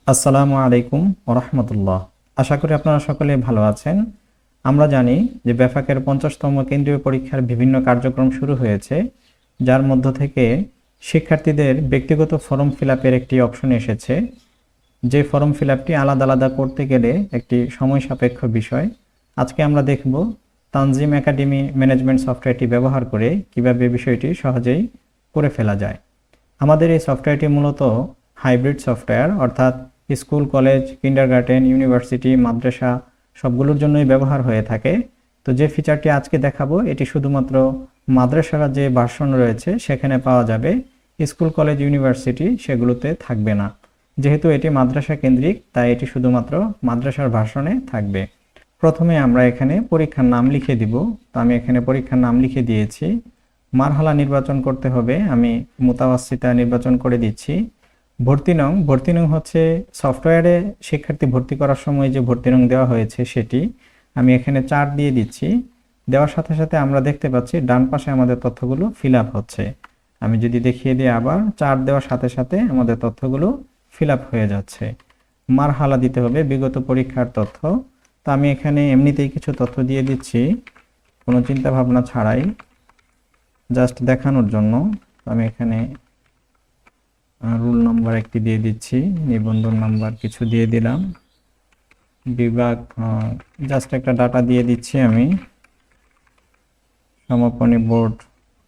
আসসালামু আলাইকুম ওয়া রাহমাতুল্লাহ। আশা করি আপনারা সকলে ভালো আছেন। আমরা জানি যে ব্যাফাকের ৫০তম কেন্দ্রীয় পরীক্ষার বিভিন্ন কার্যক্রম শুরু হয়েছে, যার মধ্য থেকে শিক্ষার্থীদের ব্যক্তিগত ফর্ম ফিল আপের একটি অপশন এসেছে। যে ফর্ম ফিল আপটি আলাদা আলাদা করতে গেলে একটি সময় সাপেক্ষ বিষয়। আজকে আমরা দেখব তানজিম একাডেমি ম্যানেজমেন্ট সফটওয়্যারটি ব্যবহার করে কিভাবে বিষয়টি সহজেই করে ফেলা যায়। আমাদের এই সফটওয়্যারটি মূলত হাইব্রিড সফটওয়্যার, অর্থাৎ স্কুল, কলেজ, কিন্ডারগার্টেন, ইউনিভার্সিটি, মাদ্রাসা সবগুলোর জন্যই ব্যবহার হয়ে থাকে। তো যে ফিচারটি আজকে দেখাবো এটি শুধুমাত্র মাদ্রাসার যে ভার্সন রয়েছে সেখানে পাওয়া যাবে, স্কুল, কলেজ, ইউনিভার্সিটি সেগুলোতে থাকবে না। যেহেতু এটি মাদ্রাসা কেন্দ্রিক তাই এটি শুধুমাত্র মাদ্রাসার ভার্সনে থাকবে। প্রথমে আমরা এখানে পরীক্ষার নাম লিখে দিব। তো আমি এখানে পরীক্ষার নাম লিখে দিয়েছি। মারহালা নির্বাচন করতে হবে, আমি মুতাওয়াসিতা নির্বাচন করে দিচ্ছি। ভর্তি নং হচ্ছে সফটওয়্যারে শিক্ষার্থী ভর্তি করার সময় যে ভর্তি নং দেওয়া হয়েছে সেটি। আমি এখানে 4 দিয়ে দিচ্ছি। দেওয়ার সাথে সাথে আমরা দেখতে পাচ্ছি ডান পাশে আমাদের তথ্যগুলো ফিল আপ হচ্ছে। আমি যদি দেখিয়ে দিই, আবার 4 দেওয়ার সাথে সাথে আমাদের তথ্যগুলো ফিল আপ হয়ে যাচ্ছে। মারহালা দিতে হবে, বিগত পরীক্ষার তথ্য। তো আমি এখানে এমনিতেই কিছু তথ্য দিয়ে দিচ্ছি, কোনো চিন্তা ভাবনা ছাড়াই, জাস্ট দেখানোর জন্য। আমি এখানে রুল নাম্বার একটি দিয়ে দিচ্ছি, নিবন্ধন নাম্বার কিছু দিয়ে দিলাম, বিভাগ জাস্ট একটা ডাটা দিয়ে দিচ্ছি আমি, সমাপনী বোর্ড।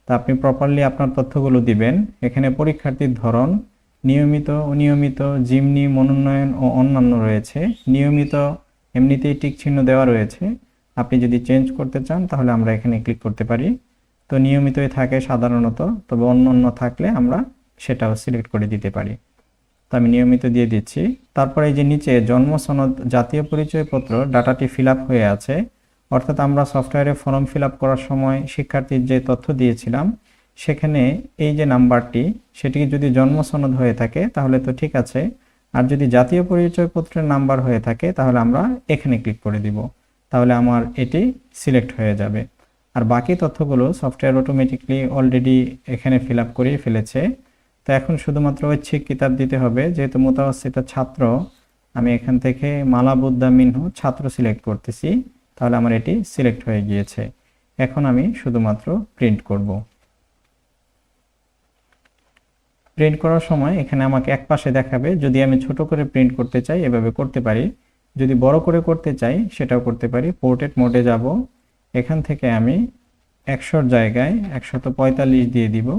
তা আপনি প্রপারলি আপনার তথ্যগুলো দিবেন। এখানে পরীক্ষার্থীর ধরন নিয়মিত, অনিয়মিত, জিমনি, মনোনয়ন ও অন্যান্য রয়েছে। নিয়মিত এমনিতেই টিক চিহ্ন দেওয়া রয়েছে, আপনি যদি চেঞ্জ করতে চান তাহলে আমরা এখানে ক্লিক করতে পারি। তো নিয়মিতই থাকে সাধারণত, তবে অন্যান্য থাকলে আমরা সেটাও সিলেক্ট করে দিতে পারি। তো আমি নিয়মিত দিয়ে দিচ্ছি। তারপরে এই যে নিচে জন্ম সনদ, জাতীয় পরিচয়পত্র ডাটাটি ফিল আপ হয়ে আছে। অর্থাৎ আমরা সফটওয়্যারে ফর্ম ফিল আপ করার সময় শিক্ষার্থীর যে তথ্য দিয়েছিলাম সেখানে এই যে নাম্বারটি, সেটি যদি জন্ম সনদ হয়ে থাকে তাহলে তো ঠিক আছে, আর যদি জাতীয় পরিচয়পত্রের নাম্বার হয়ে থাকে তাহলে আমরা এখানে ক্লিক করে দিব, তাহলে আমার এটি সিলেক্ট হয়ে যাবে। আর বাকি তথ্যগুলো সফটওয়্যার অটোমেটিকলি অলরেডি এখানে ফিল আপ করিয়ে ফেলেছে। তো এখন শুধুমাত্র ঐচ্ছিক কিতাব দিতে হবে। যেহেতু মুতাওয়াসিতা ছাত্র, আমি এখান থেকে মালা বুদ্দা মিনহু ছাত্র সিলেক্ট করতেছি, তাহলে আমার এটি সিলেক্ট হয়ে গিয়েছে। এখন আমি শুধুমাত্র প্রিন্ট করব। প্রিন্ট করার সময় এখানে আমাকে এক পাশে দেখাবে। যদি আমি ছোট করে প্রিন্ট করতে চাই এভাবে করতে পারি, যদি বড় করে করতে চাই সেটাও করতে পারি। পোর্ট্রেট মোডে যাব, এখান থেকে আমি 100-র জায়গায় 145 দিয়ে দিব,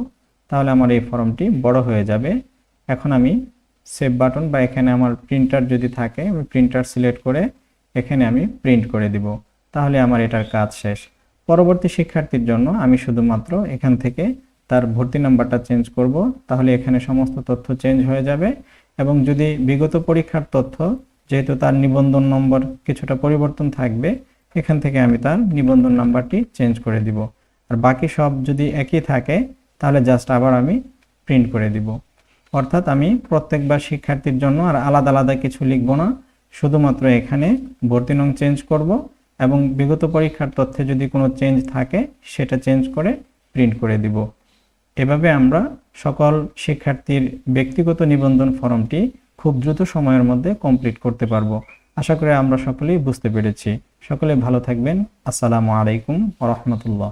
তাহলে আমার এই ফর্মটি বড় হয়ে যাবে। এখন আমি সেভ বাটন বা এখানে আমার প্রিন্টার যদি থাকে আমি প্রিন্টার সিলেক্ট করে এখানে আমি প্রিন্ট করে দিব, তাহলে আমার এটার কাজ শেষ। পরবর্তী শিক্ষার্থীর জন্য আমি শুধুমাত্র এখান থেকে তার ভর্তি নাম্বারটা চেঞ্জ করব, তাহলে এখানে সমস্ত তথ্য চেঞ্জ হয়ে যাবে। এবং যদি বিগত পরীক্ষার তথ্য, যেহেতু তার নিবন্ধন নম্বর কিছুটা পরিবর্তন থাকবে, এখান থেকে আমি তার নিবন্ধন নাম্বারটি চেঞ্জ করে দিব। আর বাকি সব যদি একই থাকে তাহলে জাস্ট আবার আমি প্রিন্ট করে দিব। অর্থাৎ আমি প্রত্যেকবার শিক্ষার্থীর জন্য আর আলাদা আলাদা কিছু লিখব না, শুধুমাত্র এখানে ভর্তি নং চেঞ্জ করব এবং বিগত পরীক্ষার তথ্যে যদি কোনো চেঞ্জ থাকে সেটা চেঞ্জ করে প্রিন্ট করে দিব। এভাবে আমরা সকল শিক্ষার্থীর ব্যক্তিগত নিবন্ধন ফর্মটি খুব দ্রুত সময়ের মধ্যে কমপ্লিট করতে পারবো। আশা করি আমরা সকলেই বুঝতে পেরেছি। সকলে ভালো থাকবেন। আসসালামু আলাইকুম ওয়া রাহমাতুল্লাহ।